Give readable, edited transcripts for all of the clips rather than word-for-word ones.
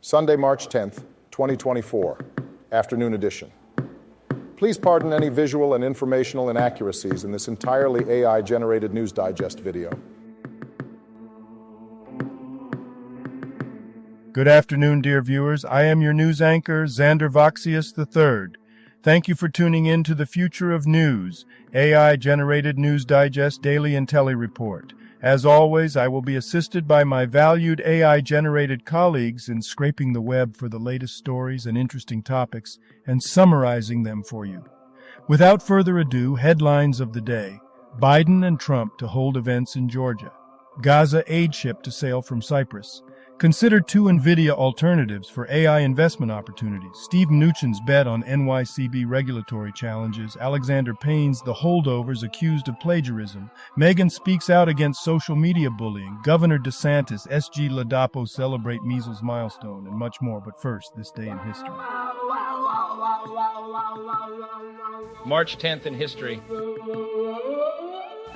Sunday, March 10th, 2024, afternoon edition. Please pardon any visual and informational inaccuracies in this entirely AI-generated News Digest video. Good afternoon, dear viewers. I am your news anchor, Xander Voxius III. Thank you for tuning in to the Future of News, AI-generated News Digest Daily Intellireport. As always, I will be assisted by my valued AI-generated colleagues in scraping the web for the latest stories and interesting topics and summarizing them for you. Without further ado, headlines of the day. Biden and Trump to hold events in Georgia. Gaza aid ship to sail from Cyprus. Consider two NVIDIA alternatives for AI investment opportunities. Steve Mnuchin's bet on NYCB regulatory challenges. Alexander Payne's The Holdovers accused of plagiarism. Meghan speaks out against social media bullying. Governor DeSantis, SG Ladapo celebrate measles milestone, and much more. But first, this day in history. March 10th in history.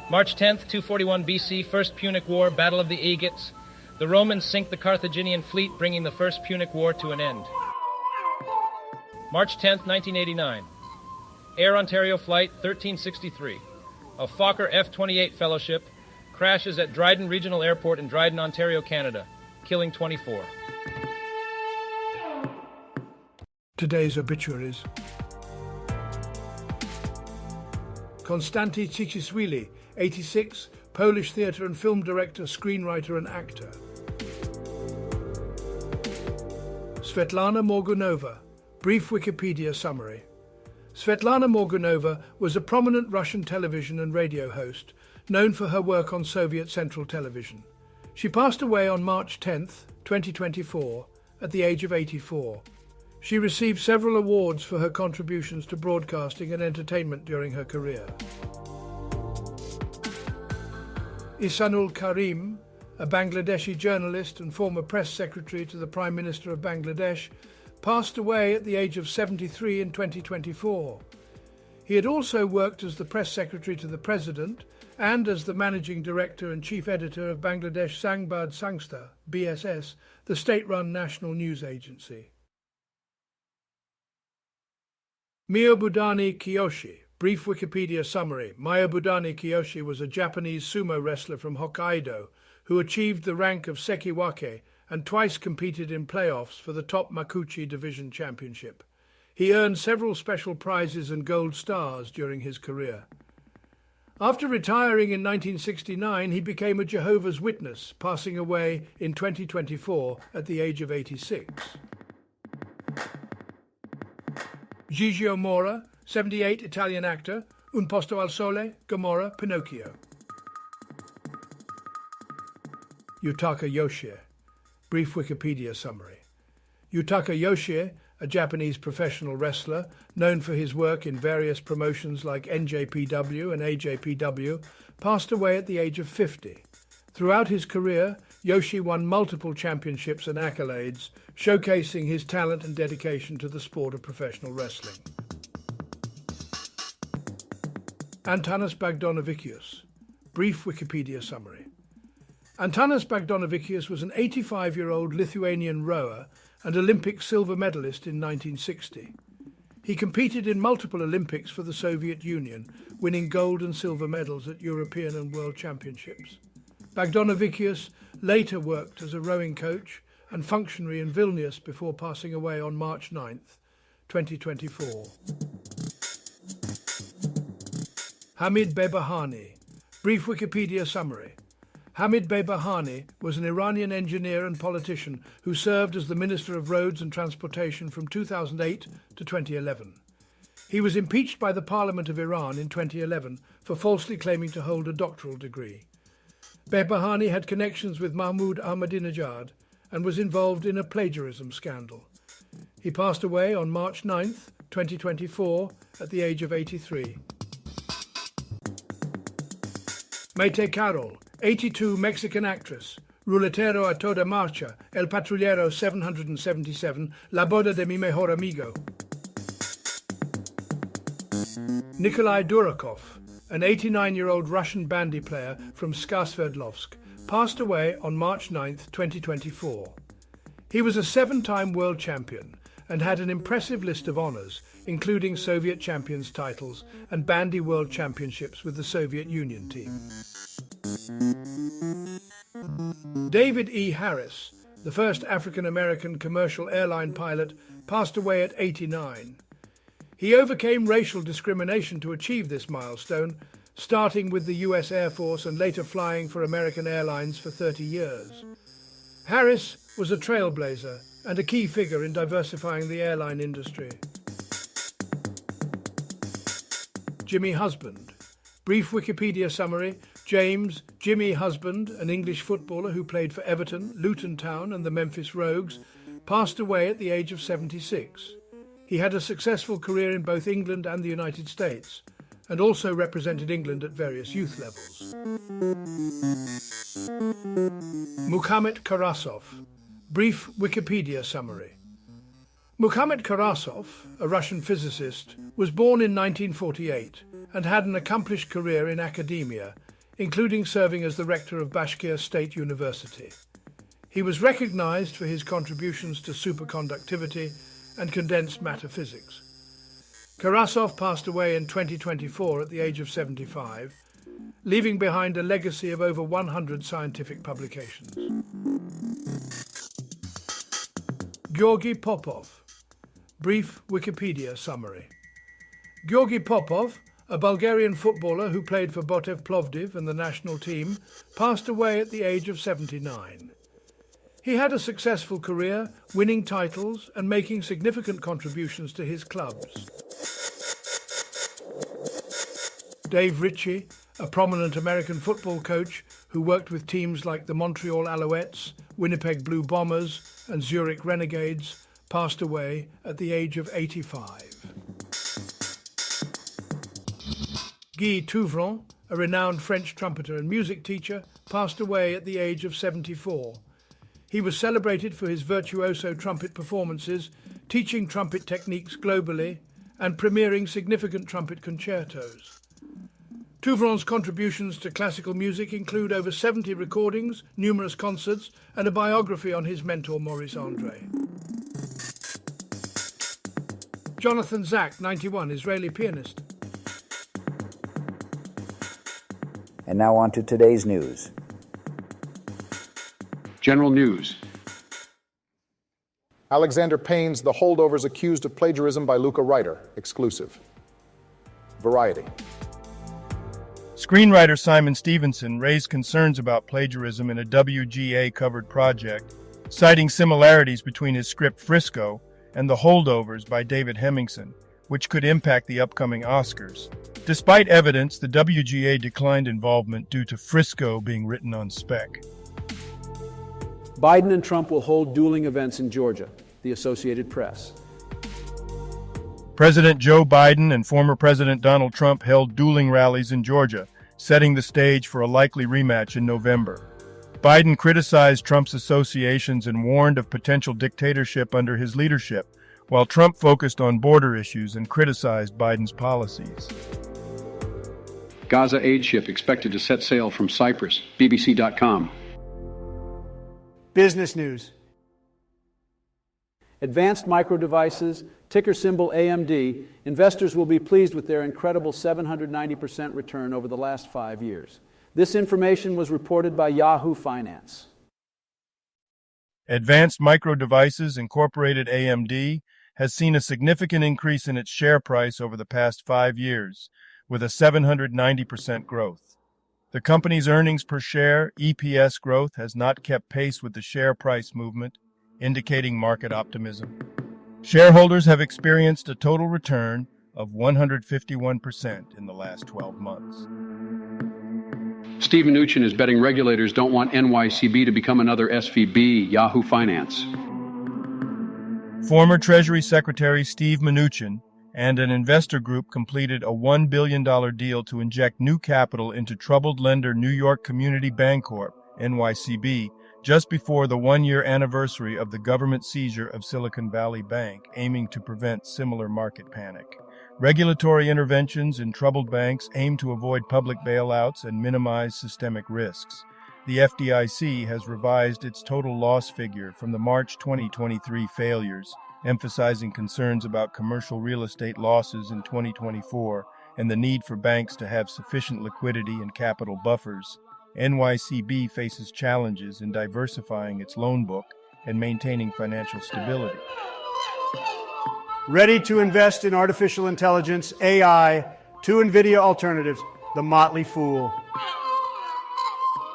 March 10th, 241 BC, First Punic War, Battle of the Aegates. The Romans sink the Carthaginian fleet, bringing the First Punic War to an end. March 10th, 1989. Air Ontario Flight 1363. A Fokker F-28 Fellowship crashes at Dryden Regional Airport in Dryden, Ontario, Canada, killing 24. Today's obituaries. Konstanty Cicciswili, 86, Polish theatre and film director, screenwriter and actor. Svetlana Morgunova, brief Wikipedia summary. Svetlana Morgunova was a prominent Russian television and radio host, known for her work on Soviet Central Television. She passed away on March 10, 2024, at the age of 84. She received several awards for her contributions to broadcasting and entertainment during her career. Ihsanul Karim, a Bangladeshi journalist and former press secretary to the Prime Minister of Bangladesh, passed away at the age of 73 in 2024. He had also worked as the press secretary to the President and as the managing director and chief editor of Bangladesh Sangbad Sangstha, BSS, the state-run national news agency. Miyobudani Kiyoshi, brief Wikipedia summary. Miyobudani Kiyoshi was a Japanese sumo wrestler from Hokkaido who achieved the rank of Sekiwake and twice competed in playoffs for the top Makuuchi Division Championship. He earned several special prizes and gold stars during his career. After retiring in 1969, he became a Jehovah's Witness, passing away in 2024 at the age of 86. Gigio Mora, 78, Italian actor, Un posto al sole, Gomorrah, Pinocchio. Yutaka Yoshie, brief Wikipedia summary. Yutaka Yoshie, a Japanese professional wrestler, known for his work in various promotions like NJPW and AJPW, passed away at the age of 50. Throughout his career, Yoshie won multiple championships and accolades, showcasing his talent and dedication to the sport of professional wrestling. Antanas Bagdonavičius, brief Wikipedia summary. Antanas Bagdonavičius was an 85-year-old Lithuanian rower and Olympic silver medalist in 1960. He competed in multiple Olympics for the Soviet Union, winning gold and silver medals at European and World Championships. Bagdonavičius later worked as a rowing coach and functionary in Vilnius before passing away on March 9, 2024. Hamid Behbahani, brief Wikipedia summary. Hamid Behbahani was an Iranian engineer and politician who served as the Minister of Roads and Transportation from 2008 to 2011. He was impeached by the Parliament of Iran in 2011 for falsely claiming to hold a doctoral degree. Behbahani had connections with Mahmoud Ahmadinejad and was involved in a plagiarism scandal. He passed away on March 9, 2024, at the age of 83. Maite Carol, 82, Mexican actress, Ruletero a toda marcha, El Patrullero 777, La boda de mi mejor amigo. Nikolai Durakov, an 89-year-old Russian bandy player from Skasverdlovsk, passed away on March 9, 2024. He was a 7-time world champion and had an impressive list of honors, including Soviet champions titles and bandy world championships with the Soviet Union team. David E. Harris, the first African-American commercial airline pilot, passed away at 89. He overcame racial discrimination to achieve this milestone, starting with the U.S. Air Force and later flying for American Airlines for 30 years. Harris was a trailblazer and a key figure in diversifying the airline industry. Jimmy Husband. Brief Wikipedia summary. James Jimmy Husband, an English footballer who played for Everton, Luton Town and the Memphis Rogues, passed away at the age of 76. He had a successful career in both England and the United States, and also represented England at various youth levels. Mukhamet Karasov. Brief Wikipedia summary. Mukhamet Karasov, a Russian physicist, was born in 1948 and had an accomplished career in academia, including serving as the rector of Bashkir State University. He was recognized for his contributions to superconductivity and condensed matter physics. Karasov passed away in 2024 at the age of 75, leaving behind a legacy of over 100 scientific publications. Georgy Popov. Brief Wikipedia summary. Georgy Popov, a Bulgarian footballer who played for Botev Plovdiv and the national team, passed away at the age of 79. He had a successful career, winning titles and making significant contributions to his clubs. Dave Ritchie, a prominent American football coach who worked with teams like the Montreal Alouettes, Winnipeg Blue Bombers and Zurich Renegades, passed away at the age of 85. Guy Touvron, a renowned French trumpeter and music teacher, passed away at the age of 74. He was celebrated for his virtuoso trumpet performances, teaching trumpet techniques globally, and premiering significant trumpet concertos. Touvron's contributions to classical music include over 70 recordings, numerous concerts, and a biography on his mentor Maurice Andre. Jonathan Zak, 91, Israeli pianist. And now on to today's news. General news. Alexander Payne's The Holdovers Accused of Plagiarism by Luca Reiter, exclusive. Variety. Screenwriter Simon Stevenson raised concerns about plagiarism in a WGA-covered project, citing similarities between his script Frisco and The Holdovers by David Hemmingson, which could impact the upcoming Oscars. Despite evidence, the WGA declined involvement due to Frisco being written on spec. Biden and Trump will hold dueling events in Georgia, the Associated Press. President Joe Biden and former President Donald Trump held dueling rallies in Georgia, setting the stage for a likely rematch in November. Biden criticized Trump's associations and warned of potential dictatorship under his leadership, while Trump focused on border issues and criticized Biden's policies. Gaza aid ship expected to set sail from Cyprus. BBC.com. Business news. Advanced Micro Devices, ticker symbol AMD, investors will be pleased with their incredible 790% return over the last 5 years. This information was reported by Yahoo Finance. Advanced Micro Devices Incorporated AMD has seen a significant increase in its share price over the past 5 years, with a 790% growth. The company's earnings per share, EPS growth, has not kept pace with the share price movement, indicating market optimism. Shareholders have experienced a total return of 151% in the last 12 months. Steve Mnuchin is betting regulators don't want NYCB to become another SVB. Yahoo Finance. Former Treasury Secretary Steve Mnuchin and an investor group completed a $1 billion deal to inject new capital into troubled lender New York Community Bancorp, NYCB, just before the one-year anniversary of the government seizure of Silicon Valley Bank, aiming to prevent similar market panic. Regulatory interventions in troubled banks aim to avoid public bailouts and minimize systemic risks. the FDIC has revised its total loss figure from the March 2023 failures, emphasizing concerns about commercial real estate losses in 2024 and the need for banks to have sufficient liquidity and capital buffers. NYCB faces challenges in diversifying its loan book and maintaining financial stability. Ready to invest in artificial intelligence, AI, two NVIDIA alternatives, the Motley Fool.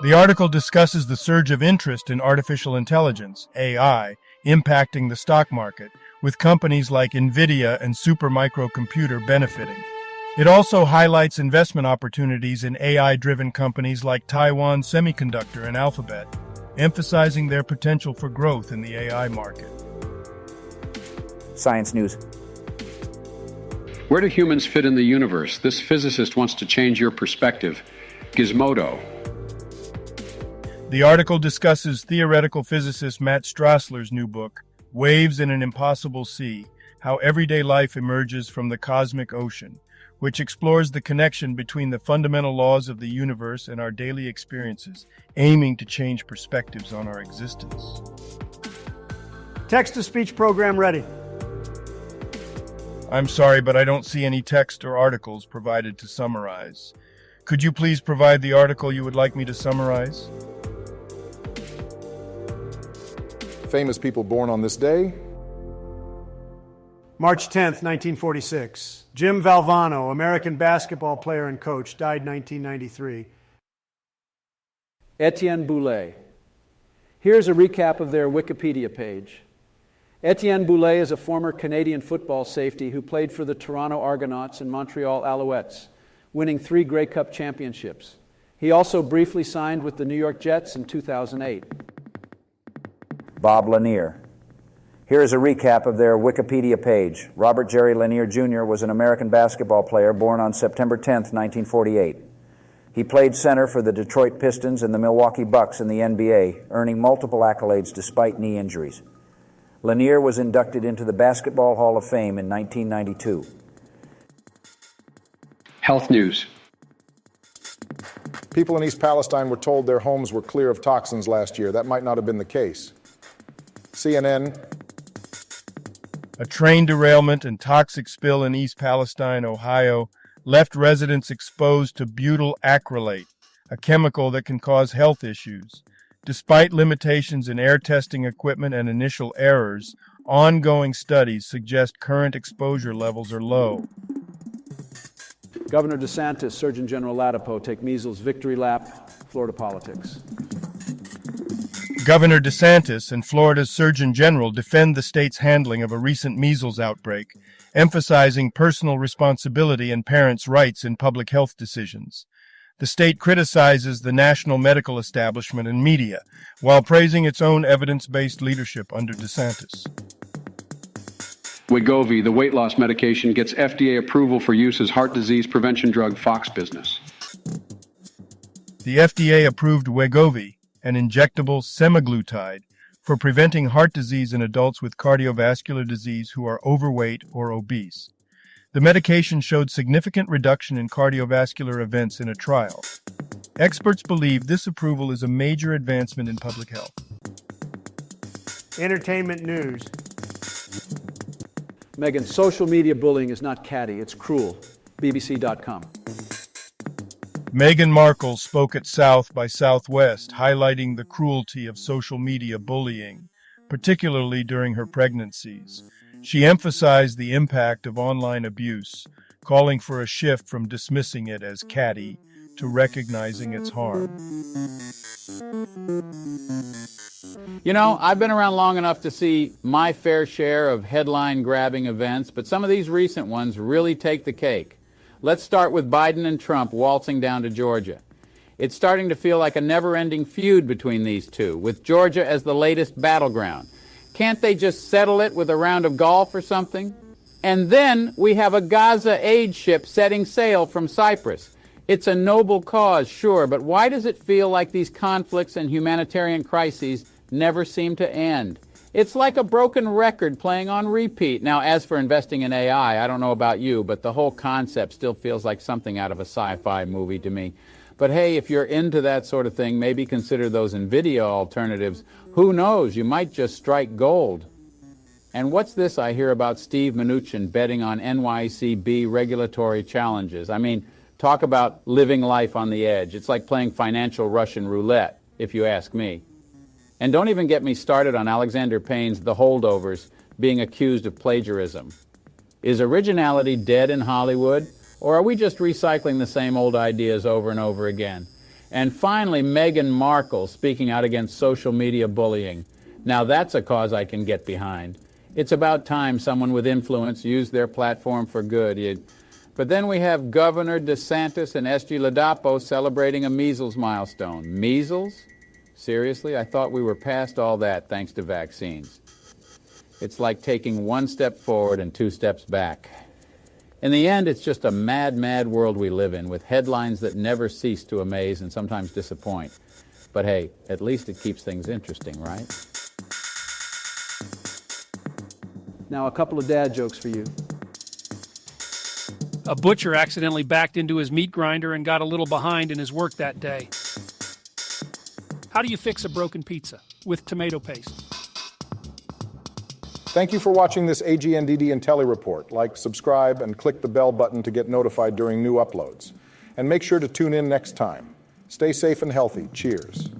The article discusses the surge of interest in artificial intelligence, AI, impacting the stock market, with companies like NVIDIA and Supermicro benefiting. It also highlights investment opportunities in AI-driven companies like Taiwan Semiconductor and Alphabet, emphasizing their potential for growth in the AI market. Science News. Where do humans fit in the universe? This physicist wants to change your perspective. Gizmodo. The article discusses theoretical physicist Matt Strassler's new book, Waves in an Impossible Sea: How Everyday Life Emerges from the Cosmic Ocean, which explores the connection between the fundamental laws of the universe and our daily experiences, aiming to change perspectives on our existence. Text-to-speech program ready. I'm sorry, but I don't see any text or articles provided to summarize. Could you please provide the article you would like me to summarize? Famous people born on this day. March 10th, 1946. Jim Valvano, American basketball player and coach, died 1993. Etienne Boulay. Here's a recap of their Wikipedia page. Etienne Boulay is a former Canadian football safety who played for the Toronto Argonauts and Montreal Alouettes, winning 3 Grey Cup championships. He also briefly signed with the New York Jets in 2008. Bob Lanier. Here is a recap of their Wikipedia page. Robert Jerry Lanier Jr. was an American basketball player born on September 10th, 1948. He played center for the Detroit Pistons and the Milwaukee Bucks in the NBA, earning multiple accolades despite knee injuries. Lanier was inducted into the Basketball Hall of Fame in 1992. Health news. People in East Palestine were told their homes were clear of toxins last year. That might not have been the case. CNN. A train derailment and toxic spill in East Palestine, Ohio, left residents exposed to butyl acrylate, a chemical that can cause health issues. Despite limitations in air testing equipment and initial errors, ongoing studies suggest current exposure levels are low. Governor DeSantis, Surgeon General Latipo take measles victory lap, Florida politics. Governor DeSantis and Florida's Surgeon General defend the state's handling of a recent measles outbreak, emphasizing personal responsibility and parents' rights in public health decisions. The state criticizes the national medical establishment and media, while praising its own evidence-based leadership under DeSantis. Wegovy, the weight loss medication, gets FDA approval for use as heart disease prevention drug. Fox Business. The FDA approved Wegovy, an injectable semaglutide, for preventing heart disease in adults with cardiovascular disease who are overweight or obese. The medication showed significant reduction in cardiovascular events in a trial. Experts believe this approval is a major advancement in public health. Entertainment news. Meghan, social media bullying is not catty, it's cruel. BBC.com. Meghan Markle spoke at South by Southwest, highlighting the cruelty of social media bullying, particularly during her pregnancies. She emphasized the impact of online abuse, calling for a shift from dismissing it as catty to recognizing its harm. You know, I've been around long enough to see my fair share of headline-grabbing events, but some of these recent ones really take the cake. Let's start with Biden and Trump waltzing down to Georgia. It's starting to feel like a never-ending feud between these two, with Georgia as the latest battleground. Can't they just settle it with a round of golf or something? And then we have a Gaza aid ship setting sail from Cyprus. It's a noble cause, sure, but why does it feel like these conflicts and humanitarian crises never seem to end? It's like a broken record playing on repeat. Now, as for investing in AI, I don't know about you, but the whole concept still feels like something out of a sci-fi movie to me. But hey, if you're into that sort of thing, maybe consider those NVIDIA alternatives. Who knows, you might just strike gold. And what's this I hear about Steve Mnuchin betting on NYCB regulatory challenges? I mean, talk about living life on the edge. It's like playing financial Russian roulette, if you ask me. And don't even get me started on Alexander Payne's The Holdovers being accused of plagiarism. Is originality dead in Hollywood, or are we just recycling the same old ideas over and over again? And finally, Meghan Markle speaking out against social media bullying. Now that's a cause I can get behind. It's about time someone with influence used their platform for good. But then we have Governor DeSantis and SG Ladapo celebrating a measles milestone. Measles? Seriously? I thought we were past all that thanks to vaccines. It's like taking one step forward and two steps back. In the end, it's just a mad, mad world we live in, with headlines that never cease to amaze and sometimes disappoint. But hey, at least it keeps things interesting, right? Now, a couple of dad jokes for you. A butcher accidentally backed into his meat grinder and got a little behind in his work that day. How do you fix a broken pizza? With tomato paste. Thank you for watching this AGNDD Intellireport. Like, subscribe, and click the bell button to get notified during new uploads. And make sure to tune in next time. Stay safe and healthy. Cheers.